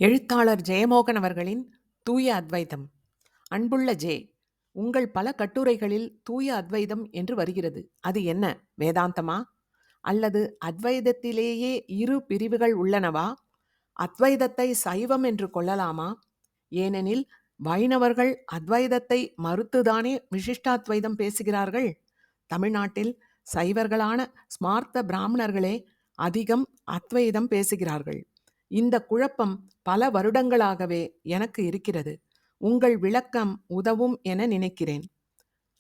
எழுத்தாளர் ஜெயமோகன் அவர்களின் தூய அத்வைதம். அன்புள்ள ஜே, உங்கள் பல கட்டுரைகளில் தூய அத்வைதம் என்று வருகிறது. அது என்ன, வேதாந்தமா? அல்லது அத்வைதத்திலேயே இரு பிரிவுகள் உள்ளனவா? அத்வைதத்தை சைவம் என்று கொள்ளலாமா? ஏனெனில் வைணவர்கள் அத்வைதத்தை மறுத்துதானே விசிஷ்டாத்வைதம் பேசுகிறார்கள். தமிழ்நாட்டில் சைவர்களான ஸ்மார்த்த பிராமணர்களே அதிகம் அத்வைதம் பேசுகிறார்கள். இந்த குழப்பம் பல வருடங்களாகவே எனக்கு இருக்கிறது. உங்கள் விளக்கம் உதவும் என நினைக்கிறேன்.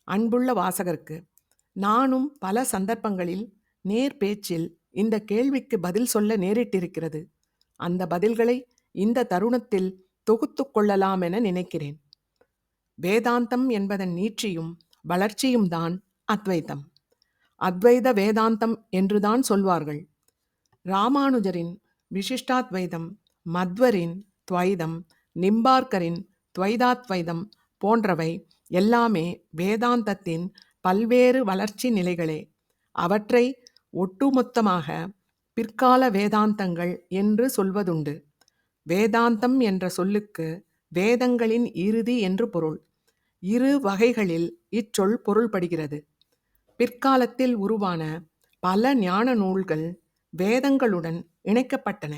அன்புள்ள வாசகருக்கு, நானும் பல சந்தர்ப்பங்களில் நேர் பேச்சில் இந்த கேள்விக்கு பதில் சொல்ல நேரிட்டிருக்கிறது. அந்த பதில்களை இந்த தருணத்தில் தொகுத்து கொள்ளலாம் என நினைக்கிறேன். வேதாந்தம் என்பதன் நீட்சியும் வளர்ச்சியும் தான் அத்வைதம். அத்வைத வேதாந்தம் என்றுதான் சொல்வார்கள். ராமானுஜரின் விசிஷ்டாத்வைதம், மத்வரின் துவைதம், நிம்பார்க்கரின் துவைதாத்வைதம் போன்றவை எல்லாமே வேதாந்தத்தின் பல்வேறு வளர்ச்சி நிலைகளே. அவற்றை ஒட்டுமொத்தமாக பிற்கால வேதாந்தங்கள் என்று சொல்வதுண்டு. வேதாந்தம் என்ற சொல்லுக்கு வேதங்களின் இறுதி என்று பொருள். இரு வகைகளில் இச்சொல் பொருள்படுகிறது. பிற்காலத்தில் உருவான பல ஞான நூல்கள் வேதங்களுடன் இணைக்கப்பட்டன.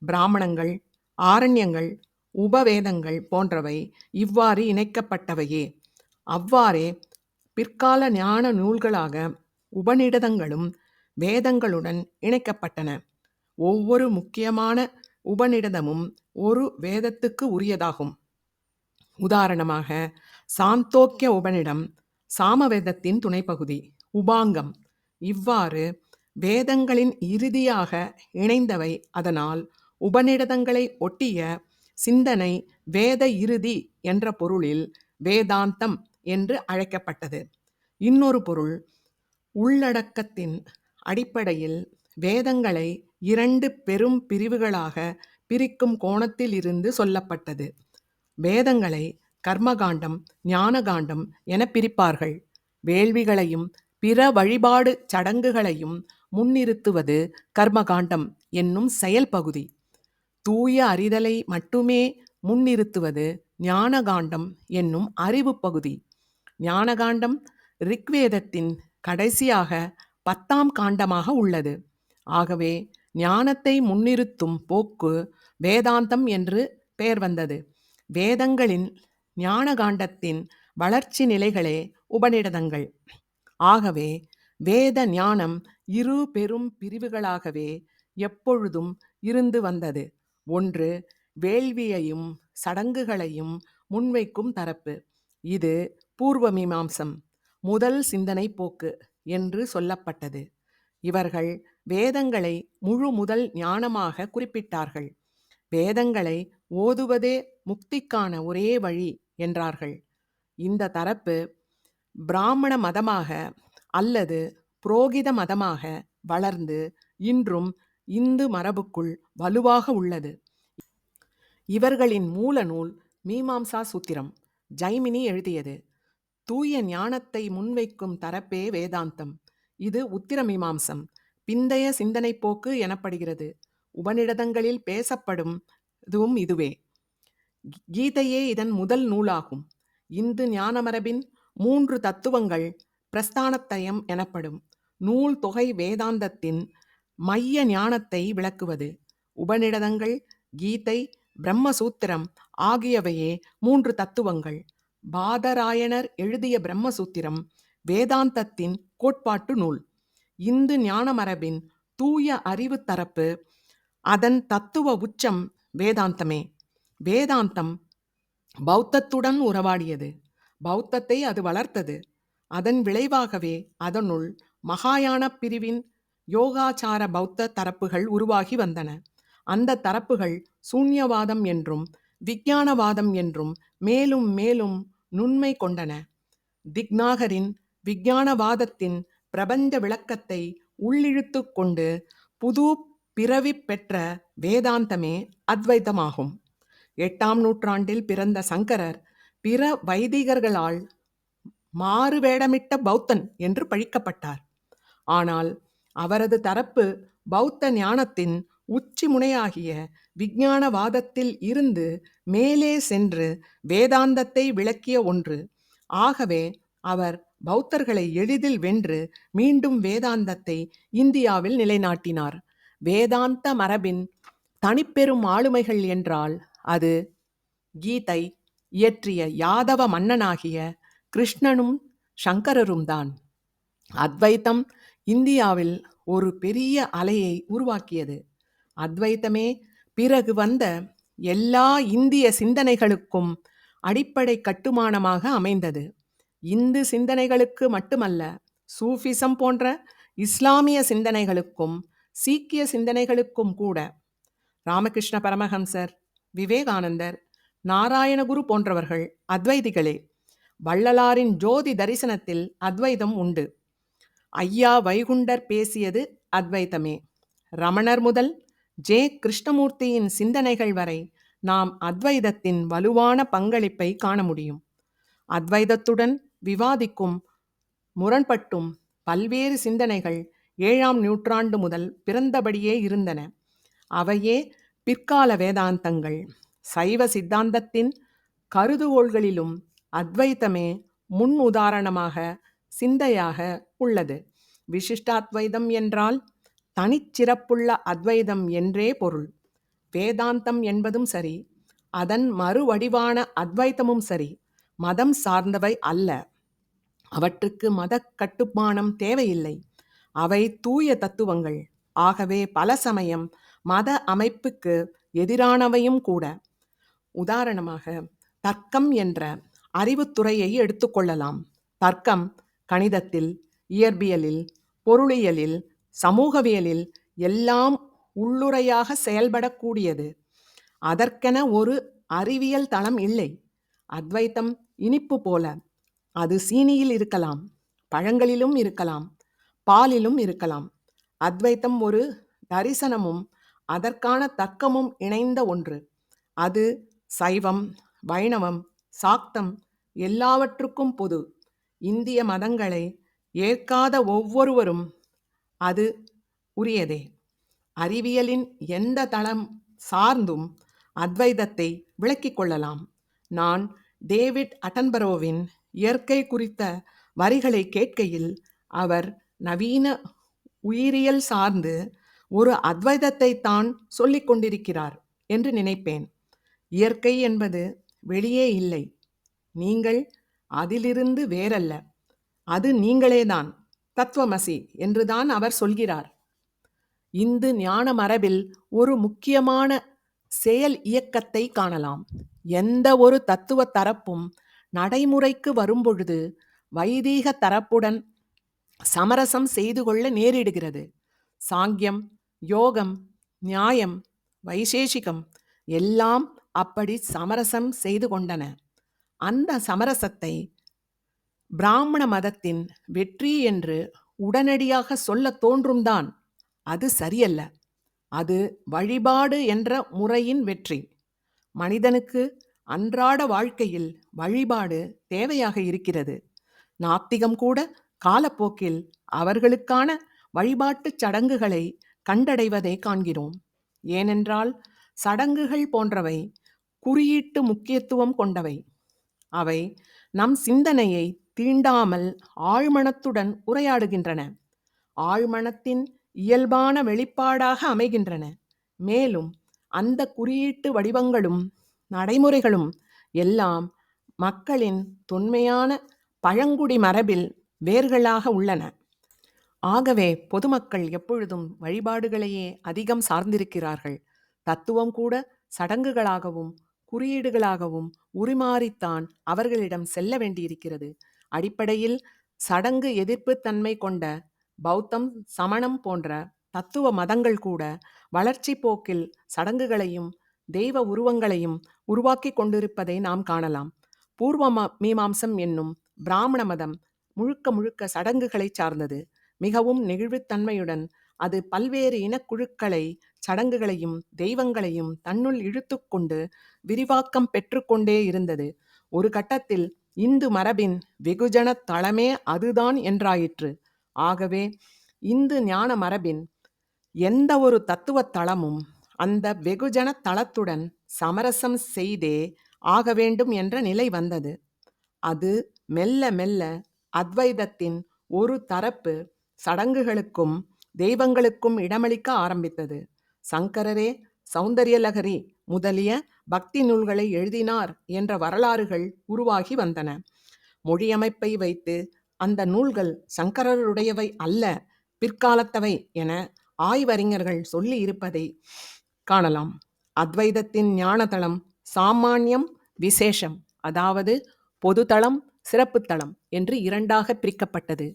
பிராமணங்கள், ஆரண்யங்கள், உபவேதங்கள் போன்றவை இவ்வாறு இணைக்கப்பட்டவையே. அவ்வாறே பிற்கால ஞான நூல்களாக உபநிடதங்களும் வேதங்களுடன் இணைக்கப்பட்டன. ஒவ்வொரு முக்கியமான உபநிடதமும் ஒரு வேதத்துக்கு உரியதாகும். உதாரணமாக, சாந்தோக்கிய உபநிடம் சாமவேதத்தின் துணைப்பகுதி, உபாங்கம். இவ்வாறு வேதங்களின் இறுதியாக இணைந்தவை. அதனால் உபநிடதங்களை ஒட்டிய சிந்தனை வேத இறுதி என்ற பொருளில் வேதாந்தம் என்று அழைக்கப்பட்டது. இன்னொரு பொருள், உள்ளடக்கத்தின் அடிப்படையில் வேதங்களை இரண்டு பெரும் பிரிவுகளாக பிரிக்கும் கோணத்தில் இருந்து சொல்லப்பட்டது. வேதங்களை கர்மகாண்டம், ஞானகாண்டம் என பிரிப்பார்கள். வேள்விகளையும் பிற வழிபாடு சடங்குகளையும் முன்னிறுத்துவது கர்மகாண்டம் என்னும் செயல்பகுதி. தூய அறிதலை மட்டுமே முன்னிறுத்துவது ஞானகாண்டம் என்னும் அறிவு பகுதி. ஞானகாண்டம் ரிக்வேதத்தின் கடைசியாக 10ஆம் காண்டமாக உள்ளது. ஆகவே ஞானத்தை முன்னிறுத்தும் போக்கு வேதாந்தம் என்று பெயர் வந்தது. வேதங்களின் ஞானகாண்டத்தின் வளர்ச்சி நிலைகளே உபநிடதங்கள். ஆகவே வேத ஞானம் இரு பெரும் பிரிவுகளாகவே எப்பொழுதும் இருந்து வந்தது. ஒன்று, வேள்வியையும் சடங்குகளையும் முன்வைக்கும் தரப்பு. இது பூர்வ மீமாம்சம், முதல் சிந்தனை போக்கு என்று சொல்லப்பட்டது. இவர்கள் வேதங்களை முழு முதல் ஞானமாக குறிப்பிட்டார்கள். வேதங்களை ஓதுவதே முக்திக்கான ஒரே வழி என்றார்கள். இந்த தரப்பு பிராமண மதமாக அல்லது புரோகித மதமாக வளர்ந்து இன்றும் இந்து மரபுக்குள் வலுவாக உள்ளது. இவர்களின் மூல நூல் மீமாம்சா சூத்திரம், ஜைமினி எழுதியது. தூய ஞானத்தை முன்வைக்கும் தரப்பே வேதாந்தம். இது உத்திர மீமாம்சம், பிந்தைய சிந்தனை போக்கு எனப்படுகிறது. உபநிடதங்களில் பேசப்படும் இதுவும் இதுவே. கீதையே இதன் முதல் நூலாகும். இந்து ஞானமரபின் 3 தத்துவங்கள் பிரஸ்தானத்தயம் எனப்படும். நூல் தொகை வேதாந்தத்தின் மைய ஞானத்தை விளக்குவது. உபநிடதங்கள், கீதை, பிரம்மசூத்திரம் ஆகியவையே 3 தத்துவங்கள். பாதராயணர் எழுதிய பிரம்மசூத்திரம் வேதாந்தத்தின் கோட்பாட்டு நூல். இந்து ஞானமரபின் தூய அறிவு தரப்பு, அதன் தத்துவ உச்சம் வேதாந்தமே. வேதாந்தம் பௌத்தத்துடன் உறவாடியது. பௌத்தத்தை அது வளர்த்தது. அதன் விளைவாகவே அதனுள் மகாயான பிரிவின் யோகாச்சார பௌத்த தரப்புகள் உருவாகி வந்தன. அந்த தரப்புகள் சூன்யவாதம் என்றும் விஞ்ஞானவாதம் என்றும் மேலும் மேலும் நுண்மை கொண்டன. திக்நாகரின் விஞ்ஞானவாதத்தின் பிரபஞ்ச விளக்கத்தை உள்ளிழுத்து கொண்டு புது பிறவி பெற்ற வேதாந்தமே அத்வைதமாகும். 8ஆம் நூற்றாண்டில் பிறந்த சங்கரர் பிற வைதிகர்களால் மாறுவேடமிட்ட பௌத்தன் என்று பழிக்கப்பட்டார். ஆனால் அவரது தரப்பு பௌத்த ஞானத்தின் உச்சி முனையாகிய விஞ்ஞானவாதத்தில் இருந்து மேலே சென்று வேதாந்தத்தை விளக்கிய ஒன்று. ஆகவே அவர் பௌத்தர்களை எளிதில் வென்று மீண்டும் வேதாந்தத்தை இந்தியாவில் நிலைநாட்டினார். வேதாந்த மரபின் தனிப்பெரும் ஆளுமைகள் என்றால் அது கீதை இயற்றிய யாதவ மன்னனாகிய கிருஷ்ணனும் சங்கரரும் தான். அத்வைத்தம் இந்தியாவில் ஒரு பெரிய அலையை உருவாக்கியது. அத்வைத்தமே பிறகு வந்த எல்லா இந்திய சிந்தனைகளுக்கும் அடிப்படை கட்டுமானமாக அமைந்தது. இந்து சிந்தனைகளுக்கு மட்டுமல்ல, சூஃபிசம் போன்ற இஸ்லாமிய சிந்தனைகளுக்கும் சீக்கிய சிந்தனைகளுக்கும் கூட. ராமகிருஷ்ண பரமஹம்சர், விவேகானந்தர், நாராயணகுரு போன்றவர்கள் அத்வைதிகளே. வள்ளலாரின் ஜோதி தரிசனத்தில் அத்வைதம் உண்டு. ஐயா வைகுண்டர் பேசியது அத்வைத்தமே. ரமணர் முதல் ஜே கிருஷ்ணமூர்த்தியின் சிந்தனைகள் வரை நாம் அத்வைதத்தின் வலுவான பங்களிப்பை காண முடியும். அத்வைதத்துடன் விவாதிக்கும் முரண்பட்டும் பல்வேறு சிந்தனைகள் 7ஆம் நூற்றாண்டு முதல் பிறந்தபடியே இருந்தன. அவையே பிற்கால வேதாந்தங்கள். சைவ சித்தாந்தத்தின் கருதுகோள்களிலும் அத்வைத்தமே முன் உதாரணமாக சிந்தையாக உள்ளது. விசிஷ்டாத்வைதம் என்றால் தனிச்சிறப்புள்ள அத்வைதம் என்றே பொருள். வேதாந்தம் என்பதும் சரி, அதன் மறுவடிவான அத்வைத்தமும் சரி, மதம் சார்ந்தவை அல்ல. அவற்றுக்கு மத கட்டுமானம் தேவையில்லை. அவை தூய தத்துவங்கள். ஆகவே பல சமயம் மத அமைப்புக்கு எதிரானவையும் கூட. உதாரணமாக தர்க்கம் என்ற அறிவுத்துறையை எடுத்துக்கொள்ளலாம். தர்க்கம் கணிதத்தில், இயற்பியலில், பொருளியலில், சமூகவியலில் எல்லாம் உள்ளுரையாக செயல்படக்கூடியது. அதற்கென ஒரு அறிவியல் தளம் இல்லை. அத்வைத்தம் இனிப்பு போல. அது சீனியில் இருக்கலாம், பழங்களிலும் இருக்கலாம், பாலிலும் இருக்கலாம். அத்வைத்தம் ஒரு தரிசனமும் அதற்கான தர்க்கமும் இணைந்த ஒன்று. அது சைவம், வைணவம், சாக்தம் எல்லாவற்றுக்கும் பொது. இந்திய மதங்களை ஏற்காத ஒவ்வொருவரும் அது உரியதே. அறிவியலின் எந்த தளம் சார்ந்தும் அத்வைதத்தை விளக்கிக் கொள்ளலாம். நான் டேவிட் அட்டன்பரோவின் இயற்கை குறித்த வரிகளை கேட்கையில் அவர் நவீன உயிரியல் சார்ந்து ஒரு அத்வைதத்தை தான் சொல்லிக் கொண்டிருக்கிறார் என்று நினைப்பேன். இயற்கை என்பது வெளியே இல்லை, நீங்கள் அதிலிருந்து வேறல்ல, அது நீங்களேதான், தத்துவமசி என்றுதான் அவர் சொல்கிறார். இந்து ஞான மரபில் ஒரு முக்கியமான செயல் இயக்கத்தை காணலாம். எந்த ஒரு தத்துவ தரப்பும் நடைமுறைக்கு வரும்பொழுது வைதீக தரப்புடன் சமரசம் செய்து கொள்ள நேரிடுகிறது. சாங்கியம், யோகம், நியாயம், வைசேஷிகம் எல்லாம் அப்படி சமரசம் செய்து கொண்டன. அந்த சமரசத்தை பிராமண மதத்தின் வெற்றி என்று உடனடியாக சொல்ல தோன்றும்தான். அது சரியல்ல. அது வழிபாடு என்ற முறையின் வெற்றி. மனிதனுக்கு அன்றாட வாழ்க்கையில் வழிபாடு தேவையாக இருக்கிறது. நாத்திகம் கூட காலப்போக்கில் அவர்களுக்கான வழிபாட்டுச் சடங்குகளை கண்டடைவதை காண்கிறோம். ஏனென்றால் சடங்குகள் போன்றவை குறியீட்டு முக்கியத்துவம் கொண்டவை. அவை நம் சிந்தனையை தீண்டாமல் ஆழ்மனத்துடன் உரையாடுகின்றன. ஆழ்மனத்தின் இயல்பான வெளிப்பாடாக அமைகின்றன. மேலும் அந்த குறியீட்டு வடிவங்களும் நடைமுறைகளும் எல்லாம் மக்களின் தொன்மையான பழங்குடி மரபில் வேர்களாக உள்ளன. ஆகவே பொதுமக்கள் எப்பொழுதும் வழிபாடுகளையே அதிகம் சார்ந்திருக்கிறார்கள். தத்துவம் கூட சடங்குகளாகவும் குறியீடுகளாகவும் உருமாறித்தான் அவர்களிடம் செல்ல வேண்டியிருக்கிறது. அடிப்படையில் சடங்கு எதிர்ப்பு தன்மை கொண்ட பௌத்தம், சமணம் போன்ற தத்துவ மதங்கள் கூட வளர்ச்சி போக்கில் சடங்குகளையும் தெய்வ உருவங்களையும் உருவாக்கி கொண்டிருப்பதை நாம் காணலாம். பூர்வ மீமாம்சம் என்னும் பிராமண மதம் முழுக்க முழுக்க சடங்குகளை சார்ந்தது. மிகவும் நெகிழ்வுத்தன்மையுடன் அது பல்வேறு இனக்குழுக்களை, சடங்குகளையும் தெய்வங்களையும் தன்னுள் இழுத்து கொண்டு விரிவாக்கம் பெற்றுக்கொண்டே இருந்தது. ஒரு கட்டத்தில் இந்து மரபின் வெகுஜன தளமே அதுதான் என்றாயிற்று. ஆகவே இந்து ஞான மரபின் எந்த ஒரு தத்துவ தளமும் அந்த வெகுஜன தளத்துடன் சமரசம் செய்தே ஆக வேண்டும் என்ற நிலை வந்தது. அது மெல்ல மெல்ல அத்வைதத்தின் ஒரு தரப்பு சடங்குகளுக்கும் தெய்வங்களுக்கும் இடமளிக்க ஆரம்பித்தது. சங்கரரே சௌந்தர்யலகரி முதலிய பக்தி நூல்களை எழுதினார் என்ற வரலாறுகள் உருவாகி வந்தன. மொழியமைப்பை வைத்து அந்த நூல்கள் சங்கரருடையவை அல்ல, பிற்காலத்தவை என ஆய்வறிஞர்கள் சொல்லி இருப்பதை காணலாம். அத்வைதத்தின் ஞானதளம் சாமானியம் விசேஷம், அதாவது பொதுதளம் சிறப்புத்தளம் என்று இரண்டாக பிரிக்கப்பட்டது.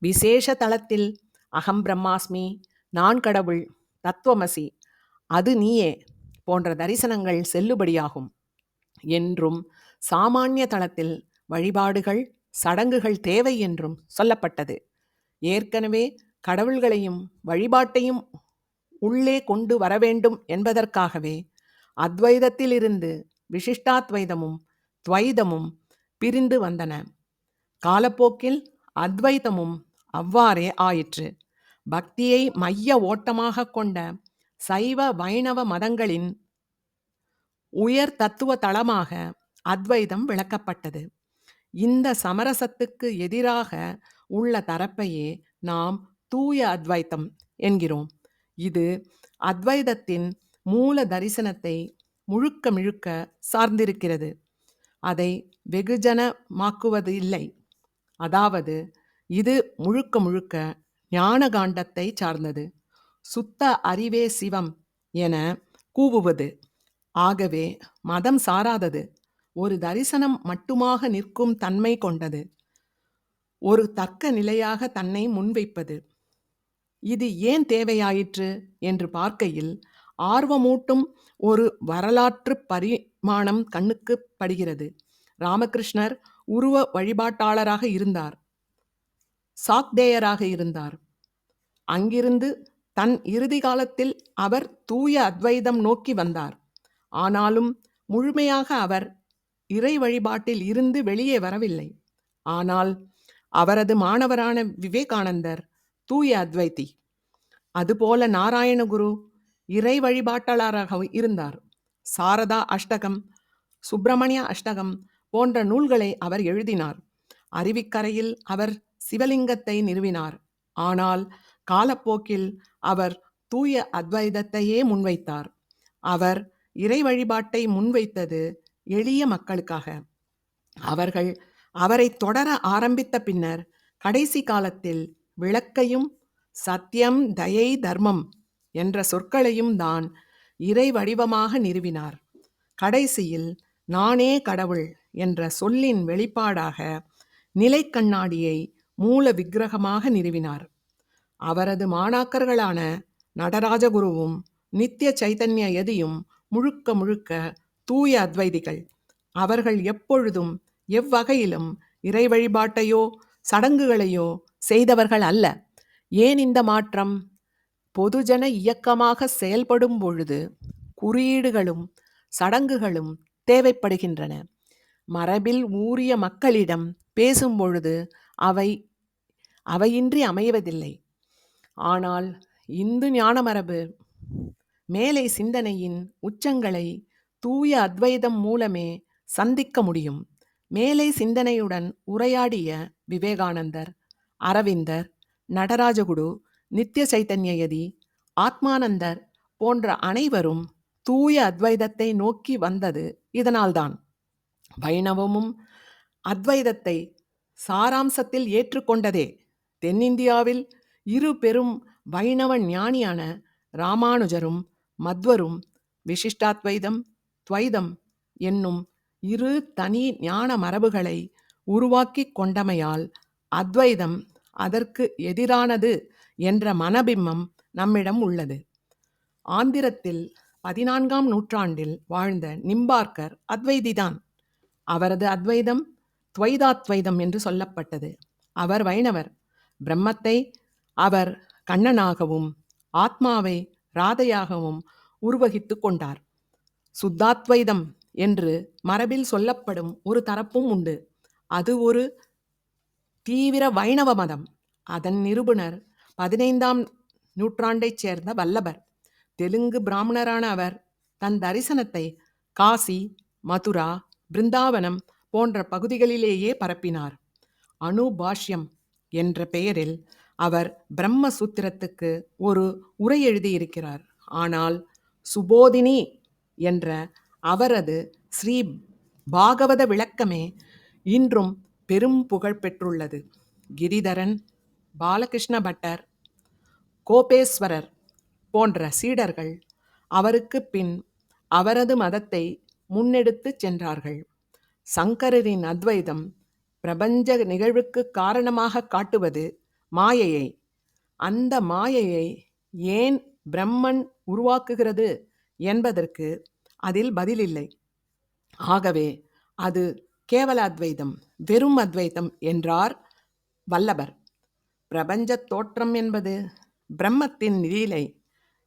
விசேஷ தளத்தில் அகம் பிரம்மாஸ்மி, நான் கடவுள், தத்துவமசி, அது நீயே போன்ற தரிசனங்கள் செல்லுபடியாகும் என்றும், சாமானிய தளத்தில் வழிபாடுகள் சடங்குகள் தேவை என்றும் சொல்லப்பட்டது. ஏற்கனவே கடவுள்களையும் வழிபாட்டையும் உள்ளே கொண்டு வரவேண்டும் என்பதற்காகவே அத்வைதத்திலிருந்து விசிஷ்டாத்வைதமும் துவைதமும் பிரிந்து வந்தன. காலப்போக்கில் அத்வைதமும் அவ்வாறே ஆயிற்று. பக்தியை மைய ஓட்டமாக கொண்ட சைவ வைணவ மதங்களின் உயர் தத்துவ தளமாக அத்வைதம் விளக்கப்பட்டது. இந்த சமரசத்துக்கு எதிராக உள்ள தரப்பையே நாம் தூய அத்வைத்தம் என்கிறோம். இது அத்வைதத்தின் மூல தரிசனத்தை முழுக்க முழுக்க சார்ந்திருக்கிறது. அதை வெகுஜனமாக்குவது இல்லை. அதாவது இது முழுக்க முழுக்க ஞான காண்டத்தை சார்ந்தது. சுத்த அறிவே சிவம் என கூவுவது. ஆகவே மதம் சாராதது. ஒரு தரிசனம் மட்டுமாக நிற்கும் தன்மை கொண்டது. ஒரு தர்க்க நிலையாக தன்னை முன்வைப்பது. இது ஏன் தேவையாயிற்று என்று பார்க்கையில் ஆர்வமூட்டும் ஒரு வரலாற்று பரிமாணம் கண்ணுக்கு படுகிறது. ராமகிருஷ்ணர் உருவ வழிபாட்டாளராக இருந்தார், சாக்தேயராக இருந்தார். அங்கிருந்து தன் இறுதி காலத்தில் அவர் தூய அத்வைதம் நோக்கி வந்தார். ஆனாலும் முழுமையாக அவர் இறை வழிபாட்டில் இருந்து வெளியே வரவில்லை. ஆனால் அவரது மாணவரான விவேகானந்தர் தூய அத்வைதி. அதுபோல நாராயணகுரு இறை வழிபாட்டாளராக இருந்தார். சாரதா அஷ்டகம், சுப்பிரமணிய அஷ்டகம் போன்ற நூல்களை அவர் எழுதினார். அருவிக்கரையில் அவர் சிவலிங்கத்தை நிறுவினார். ஆனால் காலப்போக்கில் அவர் தூய அத்வைதத்தையே முன்வைத்தார். அவர் இறை வழிபாட்டை முன்வைத்தது எளிய மக்களுக்காக. அவர்கள் அவரை தொடர ஆரம்பித்த பின்னர் கடைசி காலத்தில் விளக்கையும் சத்தியம் தயை தர்மம் என்ற சொற்களையும் தான் இறை வடிவமாக நிறுவினார். கடைசியில் நானே கடவுள் என்ற சொல்லின் வெளிப்பாடாக நிலைக்கண்ணாடியை மூல விக்கிரகமாக நிறுவினார். அவரது மாணாக்கர்களான நடராஜகுருவும் நித்திய சைதன்ய யதியும் முழுக்க முழுக்க தூய அத்வைதிகள். அவர்கள் எப்பொழுதும் எவ்வகையிலும் இறை வழிபாட்டையோ சடங்குகளையோ செய்தவர்கள் அல்ல. ஏன் இந்த மாற்றம்? பொதுஜன இயக்கமாக செயல்படும் பொழுது குறியீடுகளும் சடங்குகளும் தேவைப்படுகின்றன. மரபில் ஊறிய மக்களிடம் பேசும் பொழுது அவையின்றி அமைவதில்லை. ஆனால் இந்து ஞான மரபு மேலை சிந்தனையின் உச்சங்களை தூய அத்வைதம் மூலமே சந்திக்க முடியும். மேலை சிந்தனையுடன் உரையாடிய விவேகானந்தர், அரவிந்தர், நடராஜகுரு, நித்திய சைத்தன்யயதி, ஆத்மானந்தர் போன்ற அனைவரும் தூய அத்வைதத்தை நோக்கி வந்தது இதனால்தான். வைணவமும் அத்வைதத்தை சாராம்சத்தில் ஏற்றுக்கொண்டதே. தென்னிந்தியாவில் இரு பெரும் வைணவ ஞானியான ராமானுஜரும் மத்வரும் விசிஷ்டாத்வைதம் துவைதம் என்னும் இரு தனி ஞான மரபுகளை உருவாக்கி கொண்டமையால் அத்வைதம் அதற்கு எதிரானது என்ற மனபிம்பம் நம்மிடம் உள்ளது. ஆந்திரத்தில் 14ஆம் நூற்றாண்டில் வாழ்ந்த நிம்பார்க்கர் அத்வைதிதான். அவரது அத்வைதம் துவைதாத்வைதம் என்று சொல்லப்பட்டது. அவர் வைணவர். பிரம்மத்தை அவர் கண்ணனாகவும் ஆத்மாவை ராதையாகவும் உருவகித்து கொண்டார். சுத்தாத்வைதம் என்று மரபில் சொல்லப்படும் ஒரு தரப்பும் உண்டு. அது ஒரு தீவிர வைணவ மதம். அதன் நிரூபணர் 15ஆம் நூற்றாண்டைச் சேர்ந்த வல்லபர். தெலுங்கு பிராமணரான அவர் தன் தரிசனத்தை காசி, மதுரா, பிருந்தாவனம் போன்ற பகுதிகளிலேயே பரப்பினார். அனுபாஷ்யம் என்ற பெயரில் அவர் பிரம்ம சூத்திரத்துக்கு ஒரு உரை எழுதியிருக்கிறார். ஆனால் சுபோதினி என்ற அவரது ஸ்ரீ பாகவத விளக்கமே இன்றும் பெரும் புகழ் பெற்றுள்ளது. கிரிதரன், பாலகிருஷ்ண பட்டர், கோபேஸ்வரர் போன்ற சீடர்கள் அவருக்கு பின் அவரது மதத்தை முன்னெடுத்து சென்றார்கள். சங்கரரின் அத்வைதம் பிரபஞ்ச நிகழ்வுக்கு காரணமாக காட்டுவது மாயையை. அந்த மாயையை ஏன் பிரம்மன் உருவாக்குகிறது என்பதற்கு அதில் பதிலில்லை. ஆகவே அது கேவல அத்வைதம், வெறும் அத்வைதம் என்றார் வல்லபர். பிரபஞ்ச தோற்றம் என்பது பிரம்மத்தின் லீலை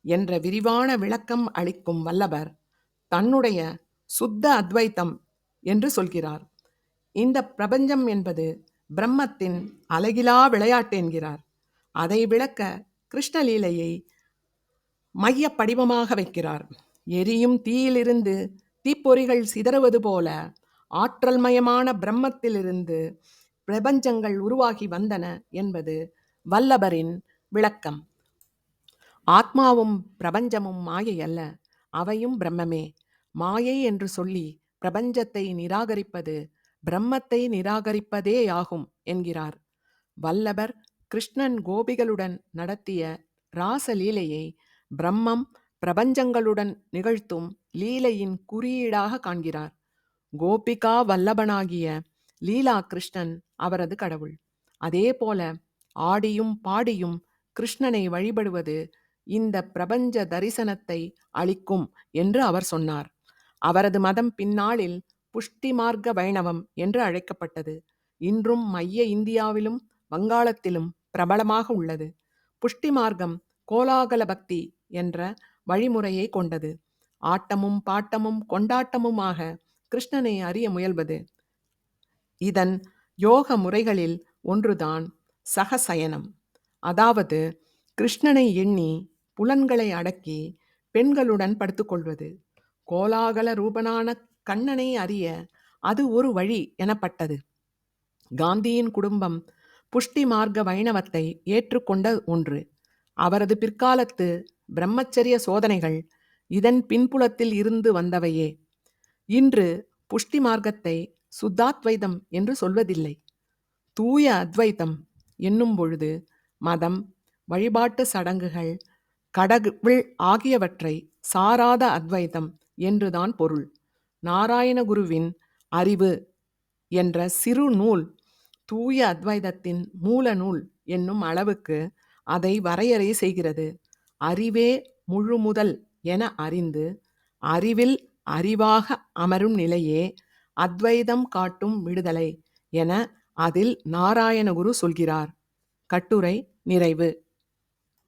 என்ற விரிவான விளக்கம் அளிக்கும் வல்லபர் தன்னுடைய சுத்த அத்வைத்தம் என்று சொல்கிறார். இந்த பிரபஞ்சம் என்பது பிரம்மத்தின் அழகிலா விளையாட்டு என்கிறார். அதை விளக்க கிருஷ்ணலீலையை மைய படிவமாக வைக்கிறார். எரியும் தீயிலிருந்து தீப்பொறிகள் சிதறுவது போல ஆற்றல் மயமான பிரம்மத்திலிருந்து பிரபஞ்சங்கள் உருவாகி வந்தன என்பது வல்லபரின் விளக்கம். ஆத்மாவும் பிரபஞ்சமும் மாயை அல்ல, அவையும் பிரம்மமே. மாயை என்று சொல்லி பிரபஞ்சத்தை நிராகரிப்பது பிரம்மத்தை நிராகரிப்பதேயாகும் என்கிறார் வல்லபர். கிருஷ்ணன் கோபிகளுடன் நடத்திய ராசலீலையை பிரம்மம் பிரபஞ்சங்களுடன் நிகழ்த்தும் லீலையின் குறியீடாக காண்கிறார். கோபிகா வல்லபனாகிய லீலா கிருஷ்ணன் அவரது கடவுள். அதே போல ஆடியும் பாடியும் கிருஷ்ணனை வழிபடுவது இந்த பிரபஞ்ச தரிசனத்தை அளிக்கும் என்று அவர் சொன்னார். அவரது மதம் பின்னாளில் புஷ்டி மார்க்க வைணவம் என்று அழைக்கப்பட்டது. இன்றும் மைய இந்தியாவிலும் வங்காளத்திலும் பிரபலமாக உள்ளது. புஷ்டி மார்க்கம் கோலாகல பக்தி என்ற வழிமுறையை கொண்டது. ஆட்டமும் பாட்டமும் கொண்டாட்டமுமாக கிருஷ்ணனை அறிய முயல்வது. இதன் யோக முறைகளில் ஒன்றுதான் சகசயனம். அதாவது கிருஷ்ணனை எண்ணி புலன்களை அடக்கி பெண்களுடன் படுத்துக்கொள்வது. கோலாகல ரூபனான கண்ணனை அறிய அது ஒரு வழி எனப்பட்டது. காந்தியின் குடும்பம் புஷ்டி மார்க்க வைணவத்தை ஏற்றுக்கொண்ட ஒன்று. அவரது பிற்காலத்து பிரம்மச்சரிய சோதனைகள் இதன் பின்புலத்தில் இருந்து வந்தவையே. இன்று புஷ்டி மார்க்கத்தை சுத்தாத்வைதம் என்று சொல்வதில்லை. தூய அத்வைதம் என்னும் பொழுது மதம், வழிபாட்டு சடங்குகள், கடவுள் ஆகியவற்றை சாராத அத்வைதம் என்றுதான் பொருள். நாராயணகுருவின் அறிவு என்ற சிறு நூல் தூய அத்வைதத்தின் மூல நூல் என்னும் அளவுக்கு அதை வரையறை செய்கிறது. அறிவே முழு முதல் என அறிந்து அறிவில் அறிவாக அமரும் நிலையே அத்வைதம் காட்டும் விடுதலை என அதில் நாராயணகுரு சொல்கிறார். கட்டுரை நிறைவு.